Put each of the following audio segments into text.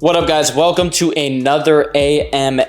What up, guys? Welcome to another AMA.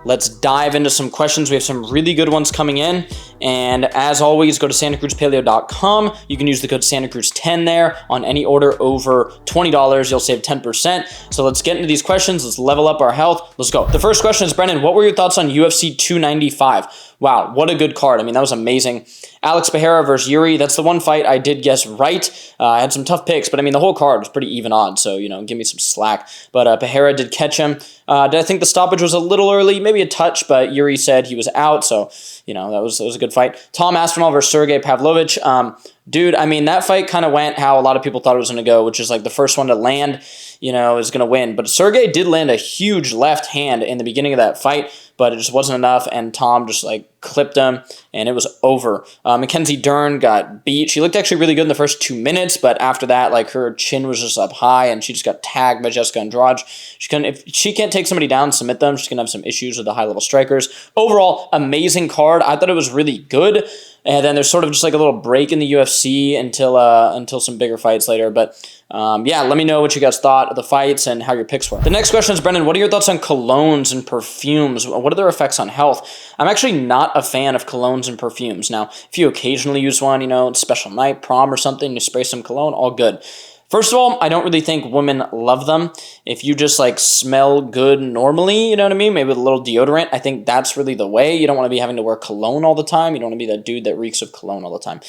Let's dive into some questions. We have some really good ones coming in. And as always, go to santacruzpaleo.com. You can use the code SantaCruz10 there on any order over $20. You'll save 10%. So let's get into these questions. Let's level up our health. Let's go. The first question is, Brennan, what were your thoughts on UFC 295? Wow, what a good card. I mean, that was amazing. Alex Pereira versus Yuri. That's the one fight I did guess right. I had some tough picks, but I mean, the whole card was pretty even odds. So, give me some slack. But Pereira did catch him. Did I think the stoppage was a little early? Maybe a touch, but Yuri said he was out. So, that was a good fight. Tom Aspinall versus Sergey Pavlovich. Dude, I mean, that fight kind of went how a lot of people thought it was going to go, which is like the first one to land, is going to win. But Sergey did land a huge left hand in the beginning of that fight, but it just wasn't enough, and Tom just clipped him, and it was over. Mackenzie Dern got beat. She looked actually really good in the first 2 minutes, but after that, her chin was just up high, and she just got tagged by Jessica Andrade. If she can't take somebody down and submit them, she's going to have some issues with the high-level strikers. Overall, amazing card. I thought it was really good. And then there's sort of just a little break in the UFC until some bigger fights later. But yeah, let me know what you guys thought of the fights and how your picks were. The next question is, Brennan, what are your thoughts on colognes and perfumes? What are their effects on health? I'm actually not a fan of colognes and perfumes. Now, if you occasionally use one, special night, prom or something, you spray some cologne, all good. First of all, I don't really think women love them. If you just smell good normally, you know what I mean? Maybe with a little deodorant, I think that's really the way. You don't want to be having to wear cologne all the time. You don't want to be that dude that reeks of cologne all the time.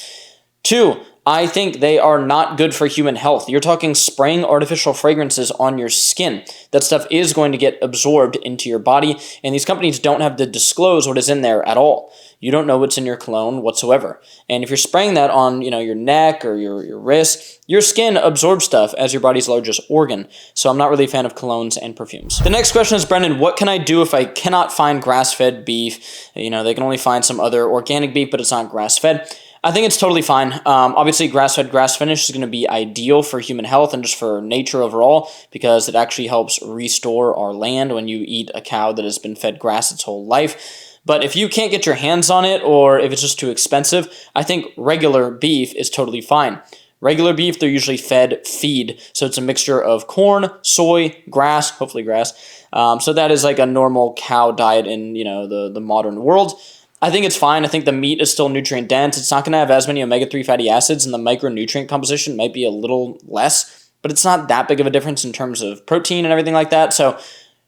2, I think they are not good for human health. You're talking spraying artificial fragrances on your skin. That stuff is going to get absorbed into your body, and these companies don't have to disclose what is in there at all. You don't know what's in your cologne whatsoever. And if you're spraying that on, your neck or your wrist, your skin absorbs stuff as your body's largest organ. So I'm not really a fan of colognes and perfumes. The next question is, Brendan, what can I do if I cannot find grass-fed beef? They can only find some other organic beef, but it's not grass-fed. I think it's totally fine. Obviously, grass-fed, grass-finished is going to be ideal for human health and just for nature overall, because it actually helps restore our land when you eat a cow that has been fed grass its whole life. But if you can't get your hands on it, or if it's just too expensive, I think regular beef is totally fine. Regular beef, they're usually fed feed, so it's a mixture of corn, soy, grass, hopefully grass. So that is a normal cow diet in the modern world. I think it's fine. I think the meat is still nutrient dense. It's not going to have as many omega-3 fatty acids, and the micronutrient composition might be a little less, but it's not that big of a difference in terms of protein and everything like that. So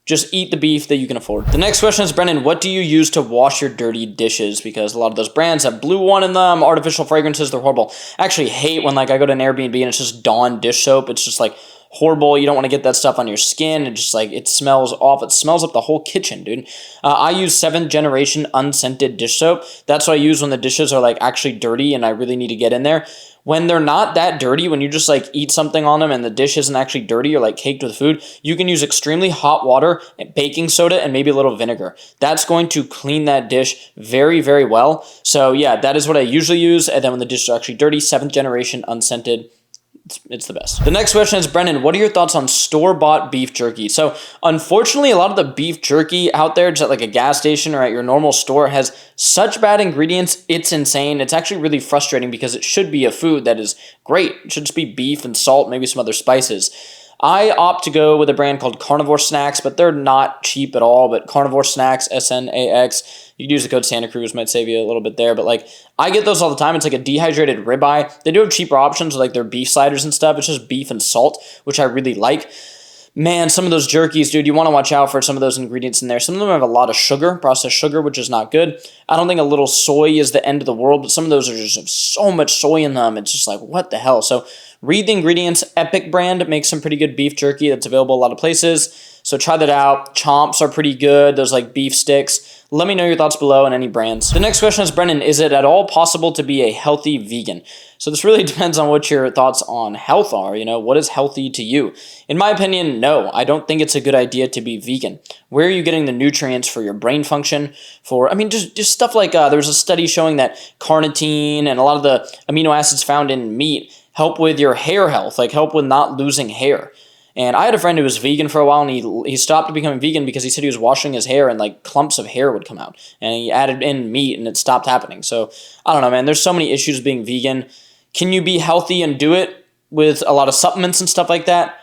just eat the beef that you can afford. The next question is, Brennan, what do you use to wash your dirty dishes? Because a lot of those brands have Blue One in them, artificial fragrances, they're horrible. I actually hate when I go to an Airbnb and it's just Dawn dish soap. It's just horrible. You don't want to get that stuff on your skin. It just it smells off. It smells up the whole kitchen, dude. I use 7th generation unscented dish soap. That's what I use when the dishes are actually dirty and I really need to get in there. When they're not that dirty, when you just eat something on them and the dish isn't actually dirty or caked with food, you can use extremely hot water, baking soda, and maybe a little vinegar. That's going to clean that dish very, very well. So yeah, that is what I usually use. And then when the dishes are actually dirty, 7th generation unscented, it's the best. The next question is, Brennan, what are your thoughts on store-bought beef jerky? So unfortunately, a lot of the beef jerky out there, just at a gas station or at your normal store, has such bad ingredients, it's insane. It's actually really frustrating because it should be a food that is great. It should just be beef and salt, maybe some other spices. I opt to go with a brand called Carnivore Snacks, but they're not cheap at all. But Carnivore Snacks, SNAX, you can use the code Santa Cruz, might save you a little bit there. But I get those all the time. It's a dehydrated ribeye. They do have cheaper options with their beef sliders and stuff. It's just beef and salt, which I really like. Man, some of those jerkies, dude, you want to watch out for some of those ingredients in there. Some of them have a lot of sugar, processed sugar, which is not good. I don't think a little soy is the end of the world, but some of those are just so much soy in them. It's just what the hell? So read the ingredients. Epic brand makes some pretty good beef jerky that's available a lot of places. So try that out. Chomps are pretty good. Those beef sticks. Let me know your thoughts below on any brands. The next question is, Brennan, is it at all possible to be a healthy vegan? So this really depends on what your thoughts on health are. What is healthy to you? In my opinion, no. I don't think it's a good idea to be vegan. Where are you getting the nutrients for your brain function? Just stuff there's a study showing that carnitine and a lot of the amino acids found in meat help with your hair health, help with not losing hair. And I had a friend who was vegan for a while, and he stopped becoming vegan because he said he was washing his hair and clumps of hair would come out. And he added in meat and it stopped happening. So I don't know, man. There's so many issues being vegan. Can you be healthy and do it with a lot of supplements and stuff like that?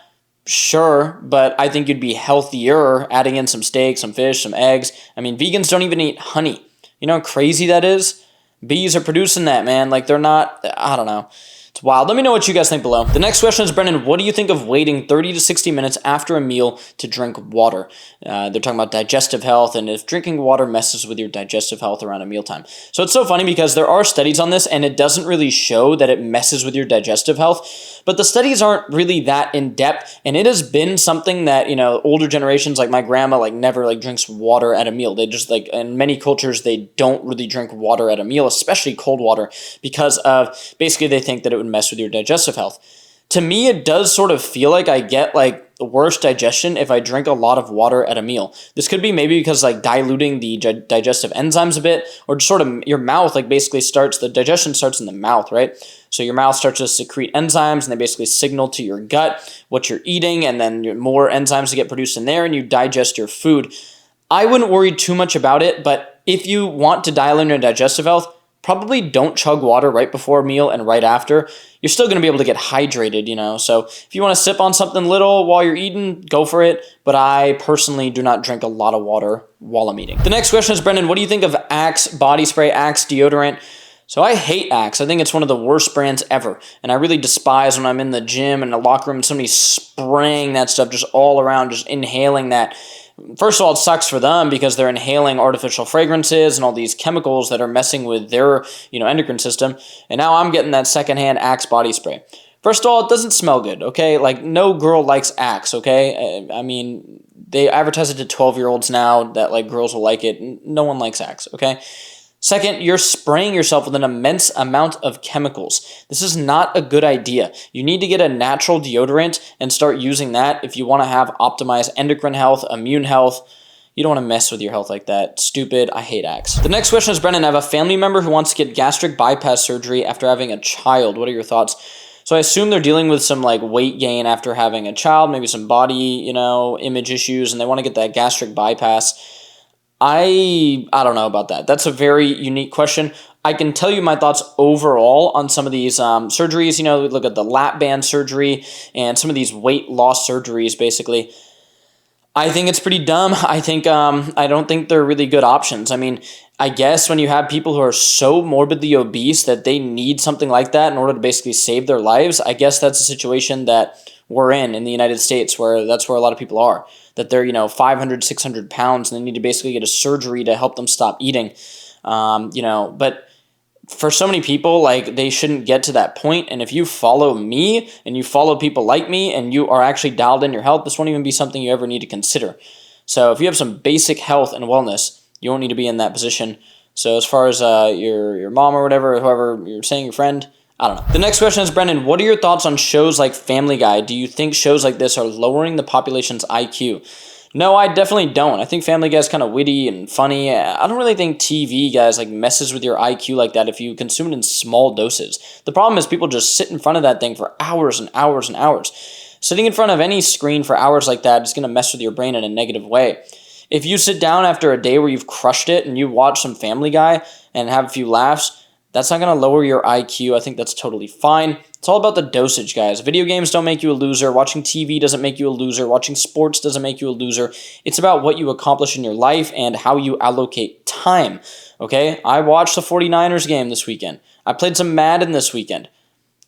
Sure, but I think you'd be healthier adding in some steak, some fish, some eggs. I mean, vegans don't even eat honey. You know how crazy that is? Bees are producing that, man. Like, they're not, I don't know. It's wild. Let me know what you guys think below. The next question is, Brennan, what do you think of waiting 30 to 60 minutes after a meal to drink water? They're talking about digestive health and if drinking water messes with your digestive health around a mealtime. So it's so funny because there are studies on this and it doesn't really show that it messes with your digestive health, but the studies aren't really that in depth, and it has been something that, older generations like my grandma never drinks water at a meal. They just in many cultures they don't really drink water at a meal, especially cold water, because of basically they think that it would mess with your digestive health. To me, it does sort of feel like I get worse digestion if I drink a lot of water at a meal. This could be maybe because diluting the digestive enzymes a bit, or just sort of your mouth basically the digestion starts in the mouth, right? So your mouth starts to secrete enzymes and they basically signal to your gut what you're eating, and then more enzymes get produced in there and you digest your food. I wouldn't worry too much about it, but if you want to dial in your digestive health, probably don't chug water right before a meal and right after. You're still going to be able to get hydrated, So if you want to sip on something little while you're eating, go for it. But I personally do not drink a lot of water while I'm eating. The next question is, Brendan, what do you think of Axe body spray, Axe deodorant? So I hate Axe. I think it's one of the worst brands ever. And I really despise when I'm in the gym and the locker room and somebody's spraying that stuff just all around, just inhaling that. First of all, it sucks for them because they're inhaling artificial fragrances and all these chemicals that are messing with their, endocrine system. And now I'm getting that secondhand Axe body spray. First of all, it doesn't smell good, okay? No girl likes Axe, okay? I mean, they advertise it to 12-year-olds now that, girls will like it. No one likes Axe, okay? Second, you're spraying yourself with an immense amount of chemicals. This is not a good idea. You need to get a natural deodorant and start using that if you want to have optimized endocrine health, immune health. You don't want to mess with your health like that. Stupid. I hate Axe. The next question is, Brennan, I have a family member who wants to get gastric bypass surgery after having a child. What are your thoughts? So I assume they're dealing with some weight gain after having a child, maybe some body, image issues, and they want to get that gastric bypass. I don't know about that. That's a very unique question. I can tell you my thoughts overall on some of these surgeries. Look at the lap band surgery and some of these weight loss surgeries, basically. I think it's pretty dumb. I don't think they're really good options. I mean, I guess when you have people who are so morbidly obese that they need something like that in order to basically save their lives, I guess that's a situation that we're in the United States, where that's where a lot of people are, that they're, 500, 600 pounds and they need to basically get a surgery to help them stop eating. But for so many people, they shouldn't get to that point. And if you follow me and you follow people like me and you are actually dialed in your health, this won't even be something you ever need to consider. So if you have some basic health and wellness, you won't need to be in that position. So as far as your mom or whatever, whoever you're saying, your friend, I don't know. The next question is, Brendan, what are your thoughts on shows like Family Guy? Do you think shows like this are lowering the population's IQ? No, I definitely don't. I think Family Guy is kind of witty and funny. I don't really think TV, guys, messes with your IQ like that if you consume it in small doses. The problem is people just sit in front of that thing for hours and hours and hours. Sitting in front of any screen for hours like that is going to mess with your brain in a negative way. If you sit down after a day where you've crushed it and you watch some Family Guy and have a few laughs, that's not going to lower your IQ. I think that's totally fine. It's all about the dosage, guys. Video games don't make you a loser. Watching TV doesn't make you a loser. Watching sports doesn't make you a loser. It's about what you accomplish in your life and how you allocate time, okay? I watched the 49ers game this weekend. I played some Madden this weekend.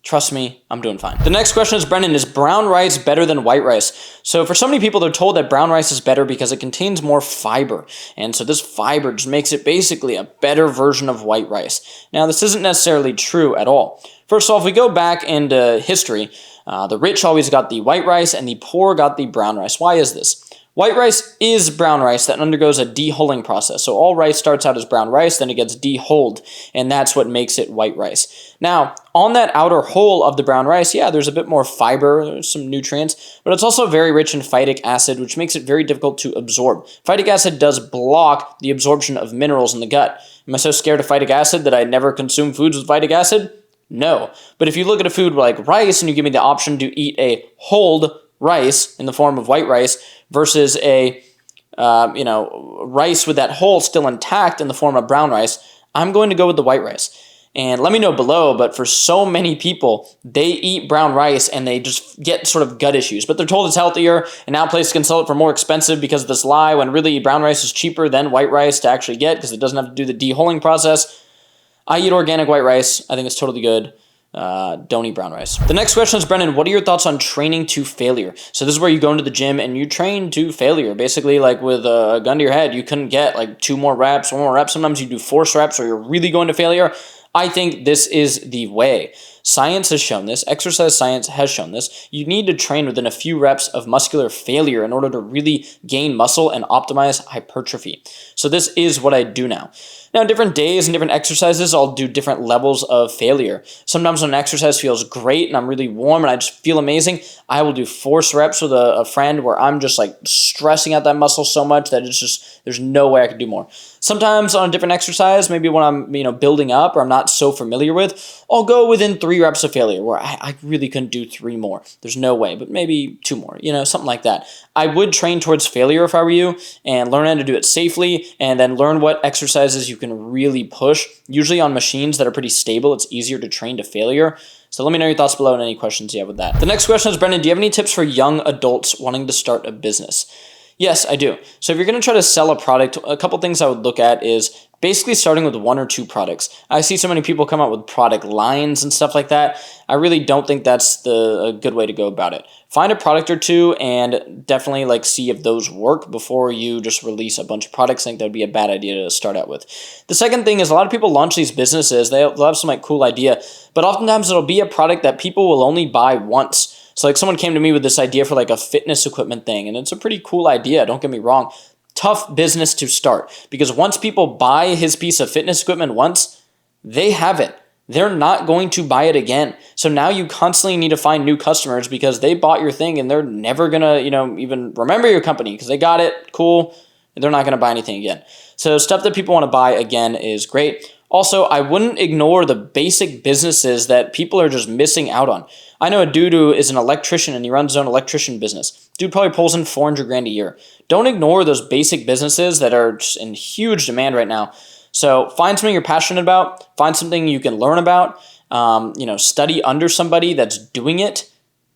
Trust me, I'm doing fine. The next question is, Brendan, is brown rice better than white rice? So for so many people, they're told that brown rice is better because it contains more fiber. And so this fiber just makes it basically a better version of white rice. Now, this isn't necessarily true at all. First off, we go back into history. The rich always got the white rice and the poor got the brown rice. Why is this? White rice is brown rice that undergoes a de-hulling process. So all rice starts out as brown rice, then it gets de-hulled, and that's what makes it white rice. Now, on that outer hull of the brown rice, yeah, there's a bit more fiber, there's some nutrients, but it's also very rich in phytic acid, which makes it very difficult to absorb. Phytic acid does block the absorption of minerals in the gut. Am I so scared of phytic acid that I never consume foods with phytic acid? No. But if you look at a food like rice and you give me the option to eat a hulled rice in the form of white rice versus a rice with that hull still intact in the form of brown rice, I'm going to go with the white rice. And let me know below, but for so many people, they eat brown rice and they just get sort of gut issues, but they're told it's healthier, and now places can sell it for more expensive because of this lie, when really brown rice is cheaper than white rice to actually get because it doesn't have to do the deholing process. I eat organic white rice. I think it's totally good. Don't eat brown rice. The next question is, Brennan, what are your thoughts on training to failure? So this is where you go into the gym and you train to failure. Basically, like with a gun to your head, you couldn't get like 2 more reps, 1 more rep. Sometimes you do force reps or you're really going to failure. I think this is the way. Science has shown this. Exercise science has shown this. You need to train within a few reps of muscular failure in order to really gain muscle and optimize hypertrophy. So this is what I do now. Now, different days and different exercises, I'll do different levels of failure. Sometimes when an exercise feels great and I'm really warm and I just feel amazing, I will do force reps with a friend where I'm just like stressing out that muscle so much that it's just, there's no way I could do more. Sometimes on a different exercise, maybe when I'm building up or I'm not so familiar with, I'll go within 3 reps of failure where I really couldn't do 3 more. There's no way, but maybe 2 more, something like that. I would train towards failure if I were you and learn how to do it safely, and then learn what exercises you can really push. Usually on machines that are pretty stable, it's easier to train to failure. So let me know your thoughts below and any questions you have with that. The next question is, Brennan, do you have any tips for young adults wanting to start a business? Yes, I do. So if you're going to try to sell a product, a couple things I would look at is basically starting with 1 or 2 products. I see so many people come out with product lines and stuff like that. I really don't think that's a good way to go about it. Find a product or 2 and definitely see if those work before you just release a bunch of products. I think that would be a bad idea to start out with. The second thing is, a lot of people launch these businesses. They'll have some cool idea, but oftentimes it'll be a product that people will only buy once. So someone came to me with this idea for a fitness equipment thing, and it's a pretty cool idea, don't get me wrong. Tough business to start, because once people buy his piece of fitness equipment once, they have it. They're not going to buy it again. So now you constantly need to find new customers because they bought your thing and they're never going to, even remember your company because they got it, cool, and they're not going to buy anything again. So stuff that people want to buy again is great. Also, I wouldn't ignore the basic businesses that people are just missing out on. I know a dude who is an electrician and he runs his own electrician business. Dude probably pulls in $400,000 a year. Don't ignore those basic businesses that are just in huge demand right now. So find something you're passionate about. Find something you can learn about. Study under somebody that's doing it,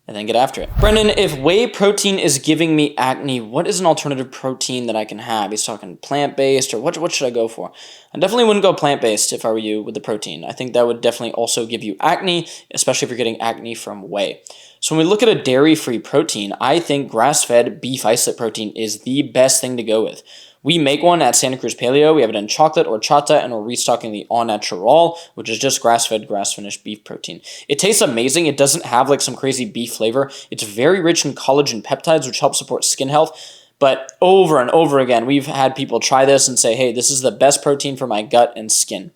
and then get after it. Brennan, if whey protein is giving me acne, what is an alternative protein that I can have? He's talking plant-based, or what should I go for? I definitely wouldn't go plant-based if I were you with the protein. I think that would definitely also give you acne, especially if you're getting acne from whey. So when we look at a dairy-free protein, I think grass-fed beef isolate protein is the best thing to go with. We make one at Santa Cruz Paleo. We have it in chocolate or chata, and we're restocking the Au Natural, which is just grass-fed, grass-finished beef protein. It tastes amazing. It doesn't have some crazy beef flavor. It's very rich in collagen peptides, which help support skin health. But over and over again, we've had people try this and say, hey, this is the best protein for my gut and skin.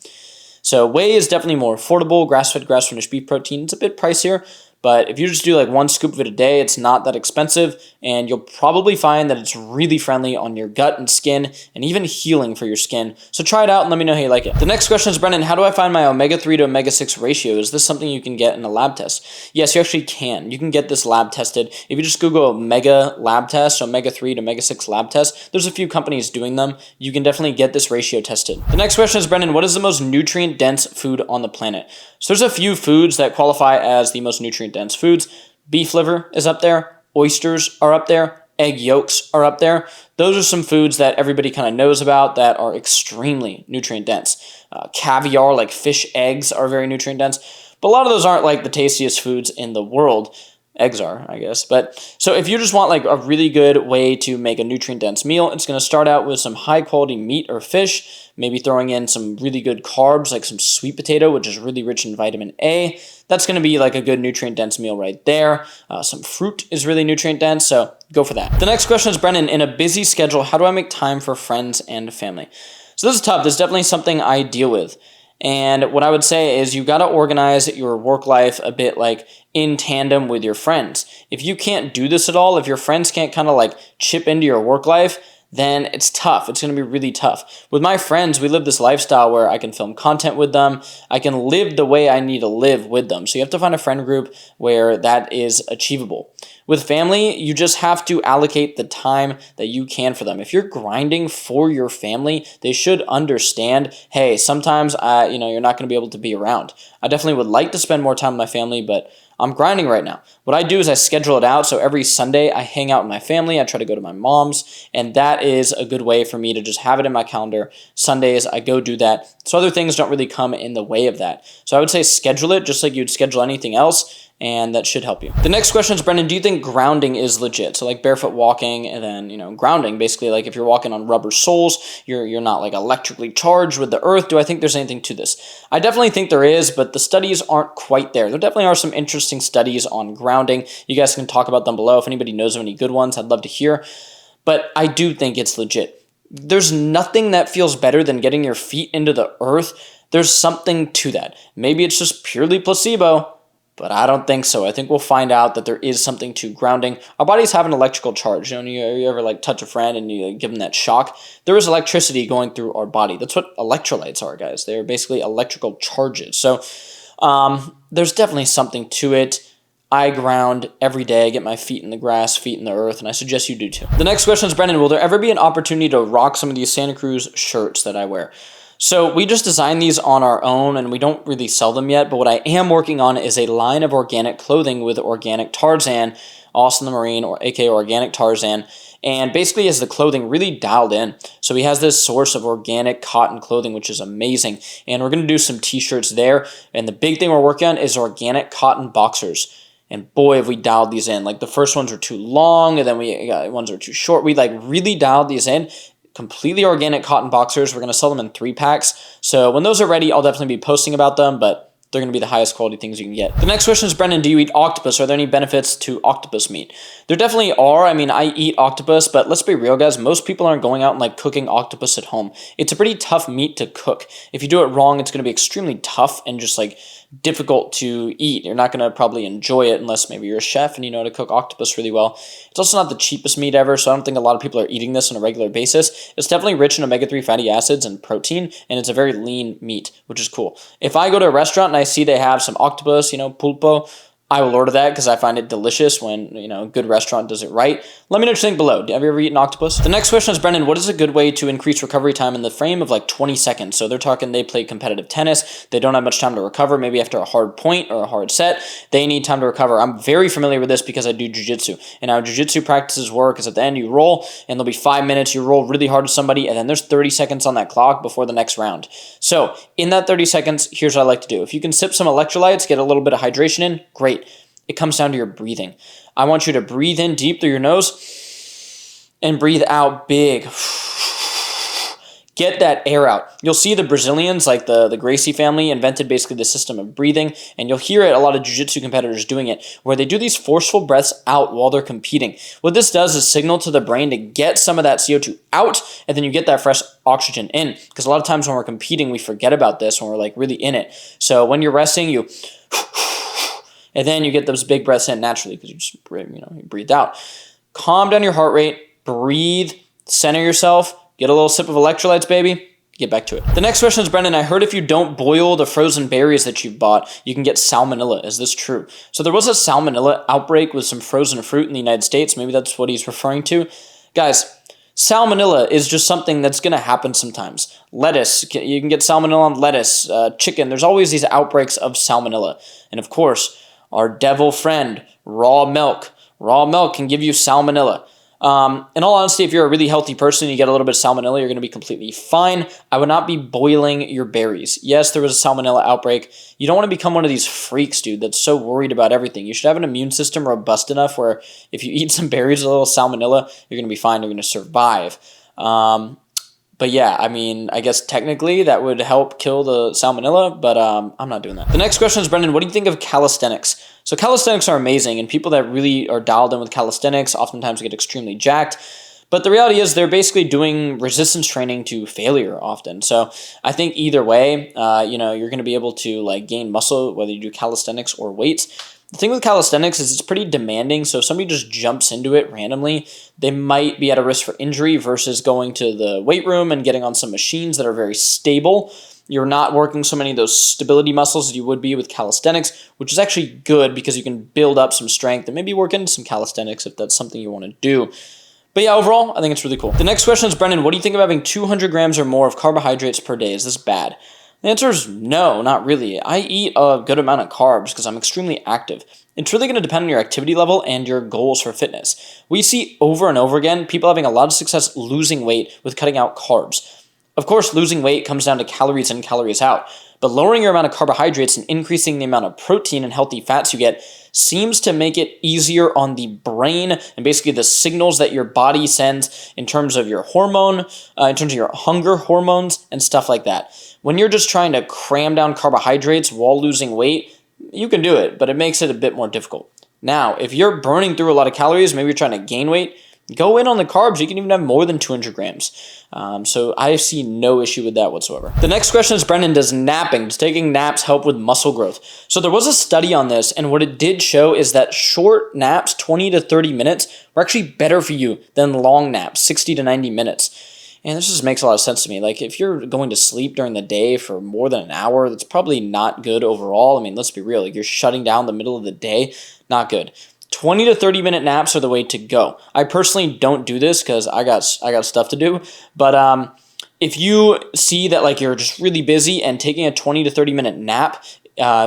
So whey is definitely more affordable. Grass-fed, grass-finished beef protein, it's a bit pricier. But if you just do 1 scoop of it a day, it's not that expensive, and you'll probably find that it's really friendly on your gut and skin, and even healing for your skin. So try it out and let me know how you like it. The next question is, Brennan, how do I find my omega-3 to omega-6 ratio? Is this something you can get in a lab test? Yes, you actually can. You can get this lab tested. If you just Google omega lab test, omega-3 to omega-6 lab test, there's a few companies doing them. You can definitely get this ratio tested. The next question is, Brennan, what is the most nutrient-dense food on the planet? So there's a few foods that qualify as the most nutrient-dense foods. Beef liver is up there. Oysters are up there. Egg yolks are up there. Those are some foods that everybody kind of knows about that are extremely nutrient-dense. Caviar, like fish eggs, are very nutrient-dense. But a lot of those aren't the tastiest foods in the world. Eggs are, I guess. But so if you just want a really good way to make a nutrient-dense meal, it's going to start out with some high-quality meat or fish, maybe throwing in some really good carbs, like some sweet potato, which is really rich in vitamin A. That's going to be a good nutrient-dense meal right there. Some fruit is really nutrient-dense, so go for that. The next question is, Brennan, in a busy schedule, how do I make time for friends and family? So this is tough. This is definitely something I deal with. And what I would say is you got to organize your work life a bit in tandem with your friends. If you can't do this at all, if your friends can't kind of chip into your work life, then it's tough. It's going to be really tough. With my friends, we live this lifestyle where I can film content with them. I can live the way I need to live with them. So you have to find a friend group where that is achievable. With family, you just have to allocate the time that you can for them. If you're grinding for your family, they should understand, hey, sometimes you're not going to be able to be around. I definitely would like to spend more time with my family, but I'm grinding right now. What I do is I schedule it out. So every Sunday I hang out with my family. I try to go to my mom's, and that is a good way for me to just have it in my calendar. Sundays, I go do that. So other things don't really come in the way of that. So I would say schedule it just like you'd schedule anything else, and that should help you. The next question is, Brennan, do you think grounding is legit? So like barefoot walking and then, grounding, basically like if you're walking on rubber soles, you're not like electrically charged with the earth. Do I think there's anything to this? I definitely think there is, but the studies aren't quite there. There definitely are some interesting studies on grounding. You guys can talk about them below. If anybody knows of any good ones, I'd love to hear. But I do think it's legit. There's nothing that feels better than getting your feet into the earth. There's something to that. Maybe it's just purely placebo, but I don't think so. I think we'll find out that there is something to grounding. Our bodies have an electrical charge. You ever like touch a friend and you give them that shock? There is electricity going through our body. That's what electrolytes are, guys. They're basically electrical charges. So there's definitely something to it. I ground every day, get my feet in the grass, feet in the earth, and I suggest you do too. The next question is, Brennan, will there ever be an opportunity to rock some of these Santa Cruz shirts that I wear? So we just designed these on our own and we don't really sell them yet, but what I am working on is a line of organic clothing with Organic Tarzan, Austin the Marine, or aka Organic Tarzan, and basically has the clothing really dialed in. So he has this source of organic cotton clothing, which is amazing, and we're going to do some t-shirts there, and the big thing we're working on is organic cotton boxers. And boy, have we dialed these in. Like the first ones are too long, and then we got ones are too short. We like really dialed these in. Completely organic cotton boxers. We're going to sell them in 3-packs. So when those are ready, I'll definitely be posting about them, but they're going to be the highest quality things you can get. The next question is, Brennan, do you eat octopus? Are there any benefits to octopus meat? There definitely are. I mean, I eat octopus, but let's be real, guys. Most people aren't going out and like cooking octopus at home. It's a pretty tough meat to cook. If you do it wrong, it's going to be extremely tough and just like difficult to eat. You're not going to probably enjoy it unless maybe you're a chef and you know how to cook octopus really well. It's also not the cheapest meat ever, so I don't think a lot of people are eating this on a regular basis. It's definitely rich in omega-3 fatty acids and protein, and it's a very lean meat, which is cool. If I go to a restaurant and I see they have some octopus, pulpo, I will order that because I find it delicious when, a good restaurant does it right. Let me know what you think below. Have you ever eaten octopus? The next question is, Brennan, what is a good way to increase recovery time in the frame of like 20 seconds? So they're talking they play competitive tennis. They don't have much time to recover. Maybe after a hard point or a hard set, they need time to recover. I'm very familiar with this because I do jiu-jitsu. And how jiu-jitsu practices work is at the end you roll and there'll be 5 minutes. You roll really hard with somebody and then there's 30 seconds on that clock before the next round. So in that 30 seconds, here's what I like to do. If you can sip some electrolytes, get a little bit of hydration in, great. It comes down to your breathing. I want you to breathe in deep through your nose and breathe out big. Get that air out. You'll see the Brazilians, like the Gracie family, invented basically the system of breathing, and you'll hear it, a lot of jiu-jitsu competitors doing it, where they do these forceful breaths out while they're competing. What this does is signal to the brain to get some of that CO2 out, and then you get that fresh oxygen in. Because a lot of times when we're competing, we forget about this when we're like really in it. So when you're resting, you... and then you get those big breaths in naturally because you just you breathe out. Calm down your heart rate, breathe, center yourself, get a little sip of electrolytes, baby, get back to it. The next question is, Brennan, I heard if you don't boil the frozen berries that you've bought, you can get salmonella. Is this true? So there was a salmonella outbreak with some frozen fruit in the United States. Maybe that's what he's referring to. Guys, salmonella is just something that's going to happen sometimes. Lettuce, you can get salmonella on lettuce, chicken. There's always these outbreaks of salmonella. And of course, our devil friend, raw milk. Raw milk can give you salmonella. In all honesty, if you're a really healthy person and you get a little bit of salmonella, you're going to be completely fine. I would not be boiling your berries. Yes, there was a salmonella outbreak. You don't want to become one of these freaks, dude, that's so worried about everything. You should have an immune system robust enough where if you eat some berries, a little salmonella, you're going to be fine. You're going to survive. But yeah, I mean, I guess technically that would help kill the salmonella, but I'm not doing that. The next question is, Brendan, what do you think of calisthenics? So calisthenics are amazing, and people that really are dialed in with calisthenics oftentimes get extremely jacked. But the reality is they're basically doing resistance training to failure often. So I think either way, you're going to be able to like gain muscle, whether you do calisthenics or weights. The thing with calisthenics is it's pretty demanding, so if somebody just jumps into it randomly, they might be at a risk for injury versus going to the weight room and getting on some machines that are very stable. You're not working so many of those stability muscles as you would be with calisthenics, which is actually good because you can build up some strength and maybe work into some calisthenics if that's something you want to do. But yeah, overall, I think it's really cool. The next question is, Brennan, what do you think of having 200 grams or more of carbohydrates per day? Is this bad? The answer is no, not really. I eat a good amount of carbs because I'm extremely active. It's really going to depend on your activity level and your goals for fitness. We see over and over again people having a lot of success losing weight with cutting out carbs. Of course, losing weight comes down to calories in, calories out, but lowering your amount of carbohydrates and increasing the amount of protein and healthy fats you get seems to make it easier on the brain and basically the signals that your body sends in terms of your hormone, in terms of your hunger hormones and stuff like that. When you're just trying to cram down carbohydrates while losing weight, you can do it, but it makes it a bit more difficult. Now, if you're burning through a lot of calories, maybe you're trying to gain weight, go in on the carbs. You can even have more than 200 grams. So I see no issue with that whatsoever. The next question is, Brennan, does taking naps help with muscle growth? So there was a study on this, and what it did show is that short naps, 20 to 30 minutes, were actually better for you than long naps, 60 to 90 minutes. And this just makes a lot of sense to me. Like, if you're going to sleep during the day for more than an hour, that's probably not good overall. I mean, let's be real. Like, you're shutting down the middle of the day, not good. 20 to 30 minute naps are the way to go. I personally don't do this because I got stuff to do. But if you see that like you're just really busy and taking a 20 to 30 minute nap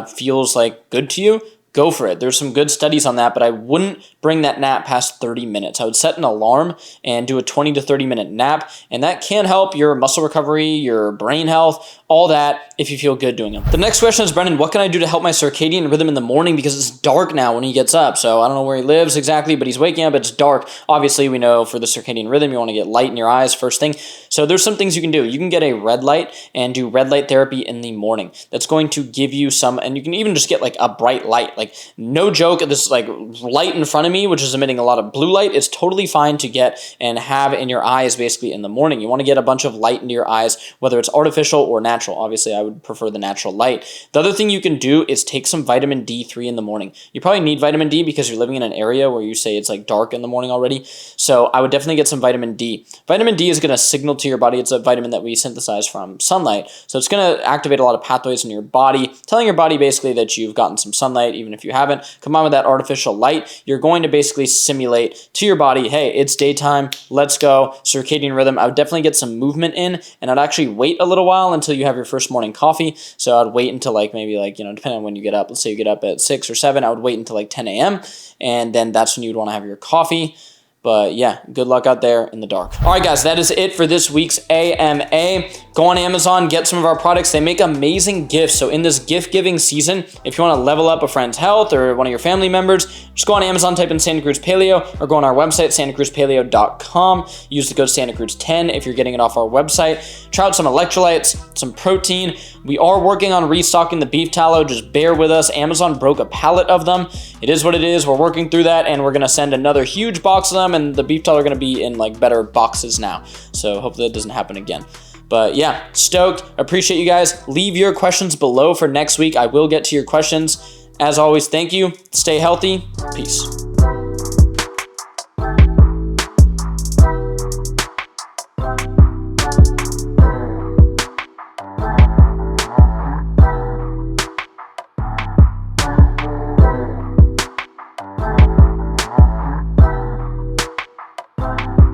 feels like good to you, go for it. There's some good studies on that, but I wouldn't bring that nap past 30 minutes. I would set an alarm and do a 20 to 30 minute nap, and that can help your muscle recovery, your brain health, all that if you feel good doing them. The next question is, Brennan, what can I do to help my circadian rhythm in the morning because it's dark now when he gets up? So I don't know where he lives exactly, but he's waking up, it's dark. Obviously, we know for the circadian rhythm, you want to get light in your eyes first thing. So there's some things you can do. You can get a red light and do red light therapy in the morning. That's going to give you some, and you can even just get like a bright light. Like, no joke, this like light in front of me, which is emitting a lot of blue light, is totally fine to get and have in your eyes basically in the morning. You want to get a bunch of light into your eyes, whether it's artificial or natural. Obviously, I would prefer the natural light. The other thing you can do is take some vitamin D3 in the morning. You probably need vitamin D because you're living in an area where you say it's like dark in the morning already. So I would definitely get some vitamin D. Vitamin D is going to signal to your body. It's a vitamin that we synthesize from sunlight. So it's going to activate a lot of pathways in your body, telling your body basically that you've gotten some sunlight, even if you haven't. Combined with that artificial light, you're going to basically simulate to your body, hey, it's daytime, let's go, circadian rhythm. I would definitely get some movement in, and I'd actually wait a little while until you have your first morning coffee. So I'd wait until like maybe like, depending on when you get up, let's say you get up at 6 or 7, I would wait until like 10 a.m. and then that's when you'd want to have your coffee. But yeah, good luck out there in the dark. All right, guys, that is it for this week's AMA. Go on Amazon, get some of our products. They make amazing gifts. So in this gift-giving season, if you want to level up a friend's health or one of your family members, just go on Amazon, type in Santa Cruz Paleo, or go on our website, santacruzpaleo.com. Use the code SantaCruz10 if you're getting it off our website. Try out some electrolytes, some protein. We are working on restocking the beef tallow. Just bear with us. Amazon broke a pallet of them. It is what it is. We're working through that, and we're going to send another huge box of them, and the beef tallow are going to be in like better boxes now. So hopefully that doesn't happen again. But yeah, stoked. Appreciate you guys. Leave your questions below for next week. I will get to your questions. As always, thank you. Stay healthy. Peace.